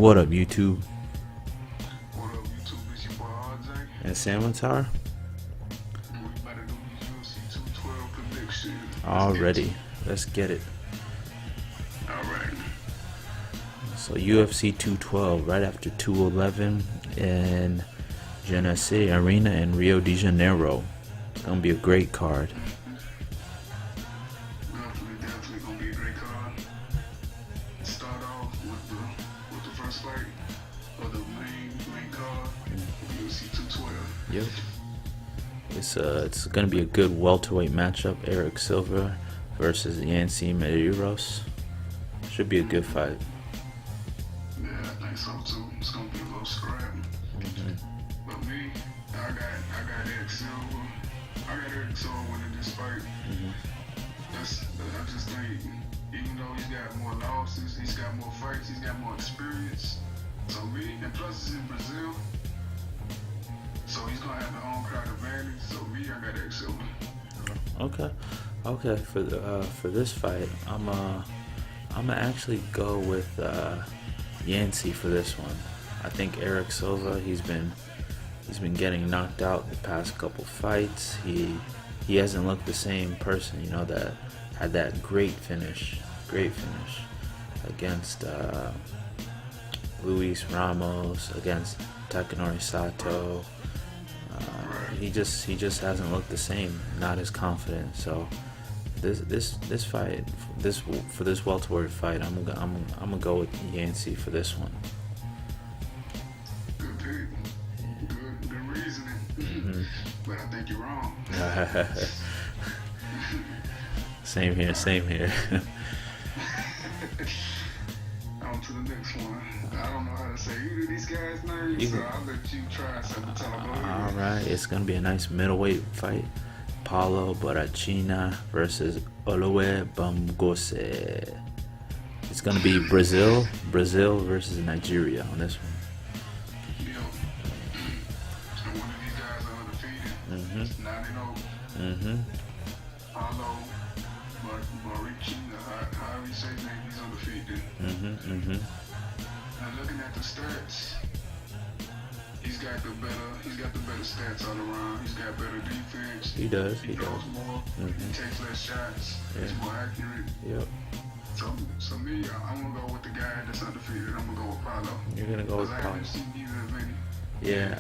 What up, YouTube? What up, YouTube? It's your boy RJ. And Sam UFC. We about to do these UFC 212 prediction. Already. Let's get it. Alright. So UFC 212, right after 211 in Genesee Arena in Rio de Janeiro. It's gonna be a great card. Definitely gonna be a great card. Start off with the first fight of the main card. UFC 212. Yep. It's gonna be a good welterweight matchup. Eric Silva versus Medeiros. Should be a good fight. Yeah, I think so too. It's gonna be a little scrap. But me, I got Eric Silva. I got Eric Silva winning this fight. I just think, even though he's got more losses, he's got more fights, he's got more experience. So me, and plus it's in Brazil, so he's gonna have the home crowd advantage. So me, I got Eric Silva. Okay. For this fight, I'm gonna actually go with Yancey for this one. I think Eric Silva, he's been getting knocked out the past couple fights. He hasn't looked the same person, that had that great finish against Luis Ramos, against Takanori Sato. He just hasn't looked the same, not as confident. So this fight, for this welterweight fight, I'm gonna go with Yancey for this one. Good pick. Good reasoning. But I think you're wrong. Same here. On to the next one. I don't know how to say either of these guys' names, so I'll let you try something. Tell them All right, it's gonna be a nice middleweight fight. Paulo Barachina versus Holloway Bamgose. It's gonna be Brazil versus Nigeria on this one. Yep. And one of these guys are undefeated. 9-0. Aldo, Barachina, however you say his name, he's undefeated. And looking at the stats, he's got the better stats all around. He's got better defense. He does. He throws more. He takes less shots. He's more accurate. Yep. So me, I'm gonna go with the guy that's undefeated. I'm gonna go with Paulo. You're gonna go with I Paulo. haven't seen either of any. Yeah,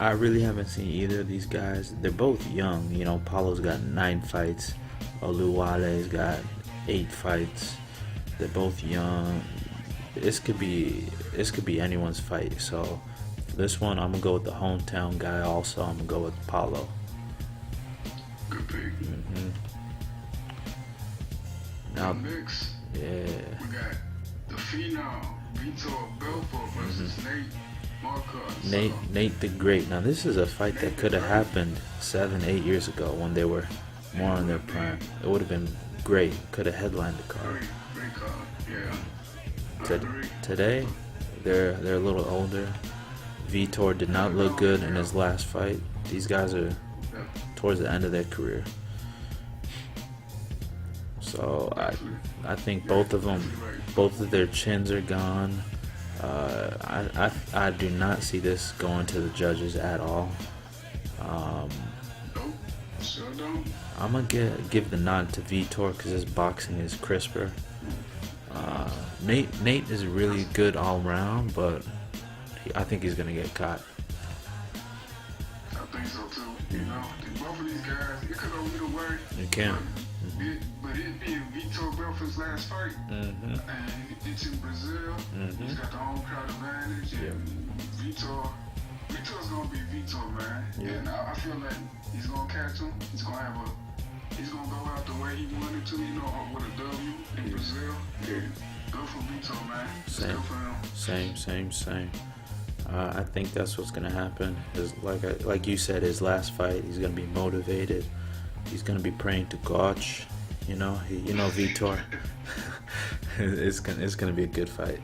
I really haven't seen either of these guys. They're both young. Paulo's got 9 fights. Ahluwalia's got 8 fights. They're both young. This could be anyone's fight. So for this one, I'm gonna go with the hometown guy. Also, I'm gonna go with Paulo. Good pick. Now, next, yeah, we got the phenom Vitor Belfort versus Nate Marquez. Nate the Great. Now this is a fight that could have happened 7-8 years ago when they were more on their prime. It would have been great. Could have headlined the card. Great card. Yeah. Today, they're a little older. Vitor did not look good in his last fight. These guys are towards the end of their career. So I think both of their chins are gone. I do not see this going to the judges at all. Sure don't. I'm gonna give the nod to Vitor because his boxing is crisper. Nate is really good all around, but I think he's gonna get caught. I think so too. Both of these guys, it could go either way. It can. But it being Vitor Belfort's last fight, and it's in Brazil. He's got the home crowd advantage. And Vitor's gonna be Vitor, man. Yeah. And I feel like he's gonna catch him. He's gonna go out the way he wanted to, with a W in Brazil. Yeah. Go for Vitor, man. Go for him. Same. I think that's what's gonna happen. Is like you said, his last fight, he's gonna be motivated. He's gonna be praying to God. Vitor. it's gonna be a good fight.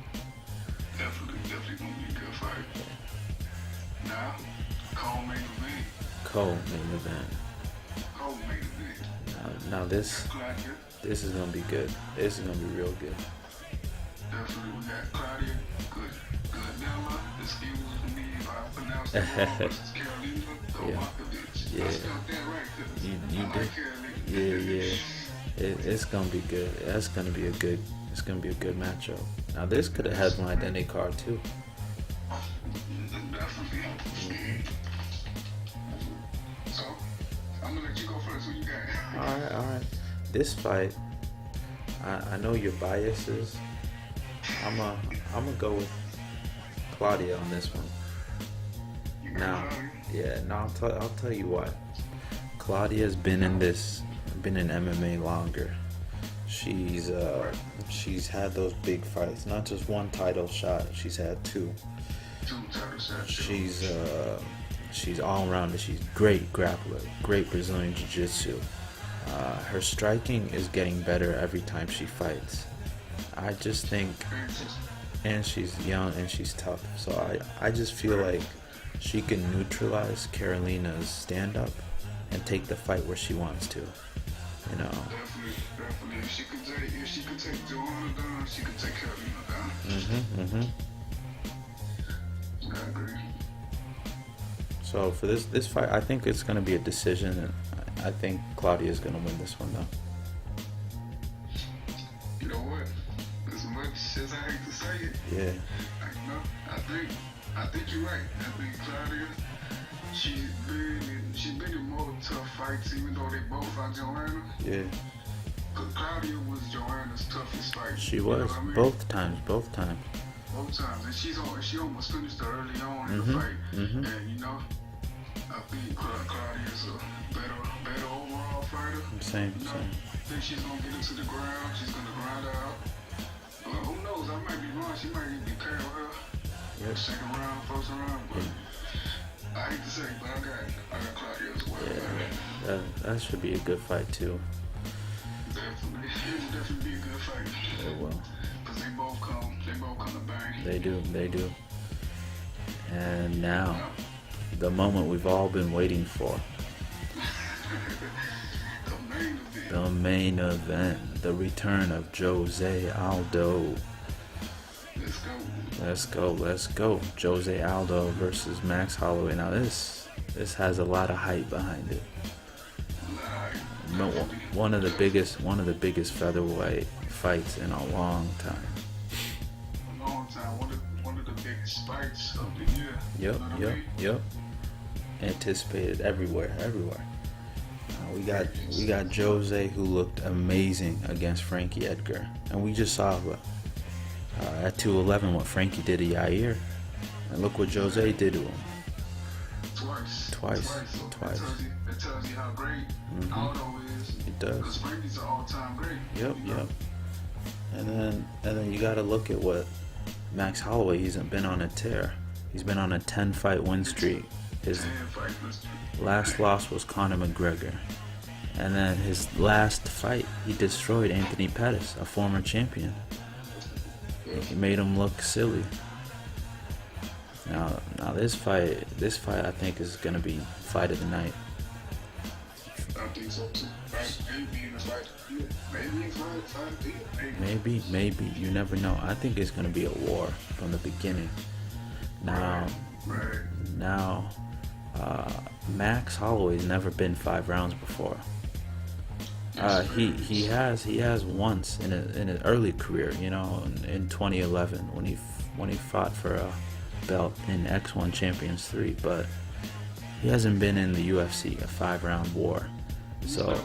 Definitely gonna be a good fight. Now, co-main event. Co-main event. Now this Claudia. is gonna be good. This is gonna be real good. definitely. We got Claudia, good Della, the skills for me, if I pronounce that wrong, versus Karolina, the Yeah. I spelled that right, because You I like did. Karolina. Yeah. It's gonna be good. That's gonna be a good. It's gonna be a good matchup. Now this could have headlined any card too. Definitely. So, I'm gonna let you go first. Who you got? All right. This fight, I know your biases. I'm gonna go with Claudia on this one. Now, I'll tell you what. Claudia's been in MMA longer. She's had those big fights, not just one title shot. She's had two. She's all rounder. She's great grappler, great Brazilian jiu-jitsu. Her striking is getting better every time she fights. I just think, and she's young and she's tough. So I just feel like she can neutralize Karolina's stand-up and take the fight where she wants to. You know. Definitely. If she could take Joanna down, she could take Karolina down. I agree. So for this fight, I think it's gonna be a decision, and I think Claudia is gonna win this one though. You know what? As much as I hate to say it, I think you're right. I think Claudia, she's been in more tough fights, even though they both fought Joanna. Yeah. But Claudia was Joanna's toughest fight. She was, both times. Both times, and she almost finished her early on in the fight. And you know, I think Claudia's a better overall fighter. Same. I think she's gonna get into the ground. She's gonna grind her out. Who knows? I might be wrong. She might even be KO her. Yep. Second round, first round, but I hate to say, but I got Claudia as well. Yeah, that should be a good fight too. Definitely, it will definitely be a good fight. It will. Cause they both come to bang. They do. And now, the moment we've all been waiting for. The main event. The return of Jose Aldo. Let's go. Jose Aldo versus Max Holloway. Now this has a lot of hype behind it. One of the biggest featherweight fights in a long time. One of the biggest fights of the year. Yep. Anticipated everywhere. We got Jose, who looked amazing against Frankie Edgar, and we just saw at 211 what Frankie did to Yair, and look what Jose did to him. Twice. It tells you how great Aldo is. It does. Because Frankie's an all-time great. Yep. And then you got to look at what Max Holloway. He's been on a tear. He's been on a 10-fight win streak. His last loss was Conor McGregor, and then his last fight he destroyed Anthony Pettis, a former champion. He made him look silly. Now this fight I think is gonna be fight of the night. I think so too. Maybe. You never know. I think it's gonna be a war from the beginning. Now, Max Holloway's never been 5 rounds before. He has once in his early career, in 2011 when he fought for a belt in X1 Champions 3, but he hasn't been in the UFC, a 5-round war. So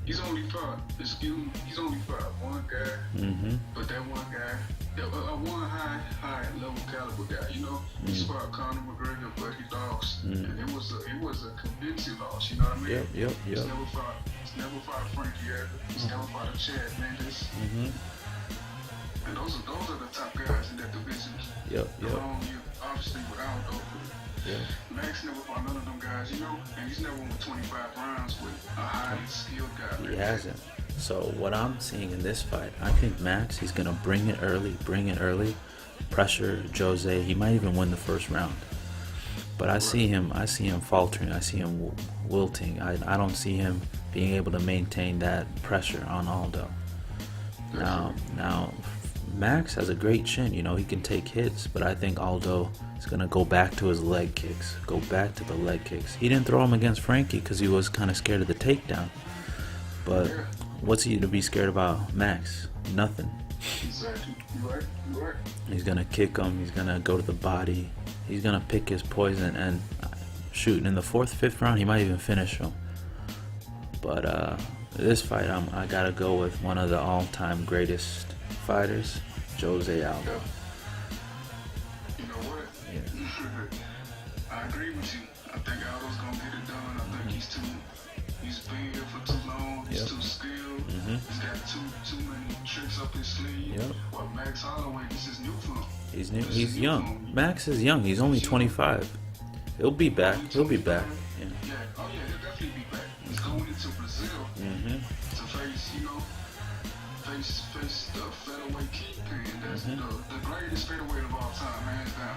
he's only fought one guy, but that one guy, one high level caliber guy, he fought Conor McGregor, but he lost, and it was a convincing loss, you know what I mean? Yep. He's never fought Frankie Edgar, he's never fought a Chad Mendes, and those are the top guys in that division. Yep. Obviously with Aldo. Max never fought none of them guys, and he's never won 25 rounds with a highly skilled guy. He hasn't. So what I'm seeing in this fight, I think Max, he's gonna bring it early, pressure Jose. He might even win the first round. But I see him faltering. I see him wilting. I don't see him being able to maintain that pressure on Aldo. Now Max has a great chin. You know, he can take hits, but I think Aldo is gonna go back to his leg kicks. Go back to the leg kicks. He didn't throw him against Frankie because he was kind of scared of the takedown. But what's he to be scared about, Max? Nothing. Exactly. You right. He's gonna kick him. He's gonna go to the body. He's gonna pick his poison and shoot. In the 4th, 5th round, he might even finish him. But this fight, I gotta go with one of the all-time greatest fighters, Jose Aldo. You know what? Yeah. I agree with you. I think Aldo's gonna get it done. I think he's been here for too long. He's too skilled. He's got too many tricks up his sleeve. Yep. Well, Max Holloway, this is new for him. He's new. He's young. Max is young. He's only 25. He'll be back. He'll be back. Yeah. Oh yeah, he'll definitely be back. He's going into Brazil to face, face the featherweight kingpin. That's the greatest featherweight of all time, hands down.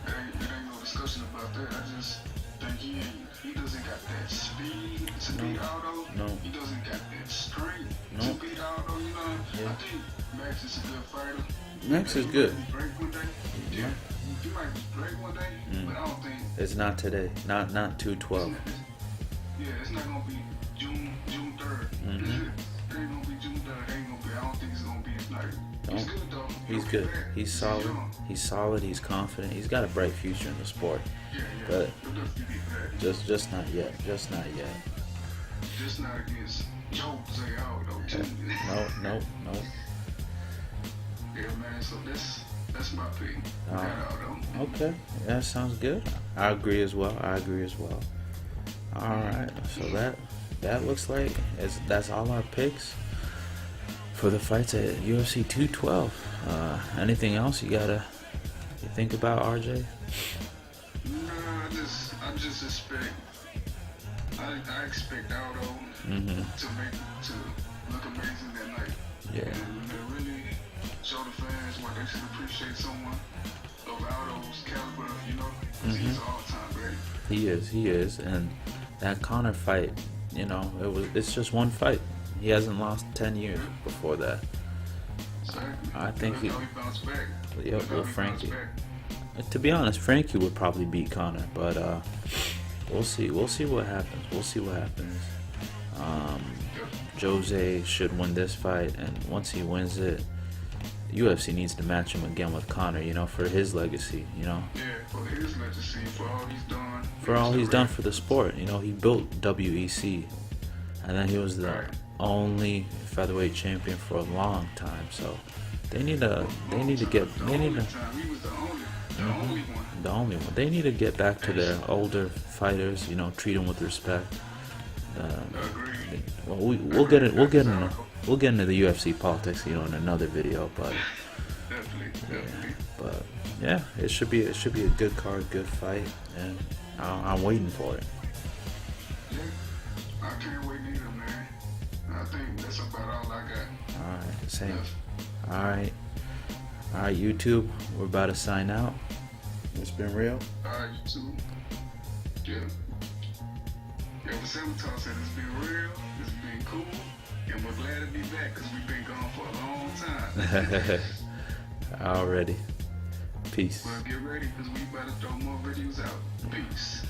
There ain't no discussion about that. I just think he doesn't got that speed to beat Aldo. No. He doesn't got that strength to beat Aldo. You know, Yeah. I think Max is a good fighter. Max is good. He might be great one day. Yeah, he might be great one day, but I don't think It's not today. Not 212. yeah, it's not gonna be June 3rd. It ain't gonna be June 3rd. I don't think it's gonna be his night. He's good though. He's good. He's solid. young. He's solid. He's confident. He's got a bright future in the sport. Yeah. But He'll definitely be back. just not yet. Just not yet. Just not against Jose Aldo too. No. Yeah, man. So that's my pick. Got Aldo. Okay. That sounds good. I agree as well. All right. So that looks like that's all our picks for the fights at UFC 212. Anything else you think about, RJ? Nah, I just expect. I expect Aldo to look amazing that night. Yeah. And to really show the fans why they should appreciate someone of Aldo's caliber, because he's all-time great. He is, and that Conor fight, it's just one fight. He hasn't lost 10 years before that. Exactly. I think he bounced back. well, Frankie. To be honest, Frankie would probably beat Conor, but we'll see. We'll see what happens. Jose should win this fight, and once he wins it, UFC needs to match him again with Conor, for his legacy, Yeah, for his legacy, for all he's done. For all he's done for the sport. He built WEC, and then he was the only featherweight champion for a long time. So they need to get. He was the only one. They need to get back to their older fighters. Treat them with respect. Well, we'll get into the UFC politics, in another video. But Definitely. But yeah, it should be a good card, good fight, and I'm waiting for it. Yeah, I can't wait either, man. I think that's about all I got. All right, same. All right, YouTube, we're about to sign out. It's been real. All right, YouTube. Yeah. For Silva said it's been real, it's been cool, and we're glad to be back because we've been gone for a long time. Already. Peace. Well, get ready because we about to throw more videos out. Peace.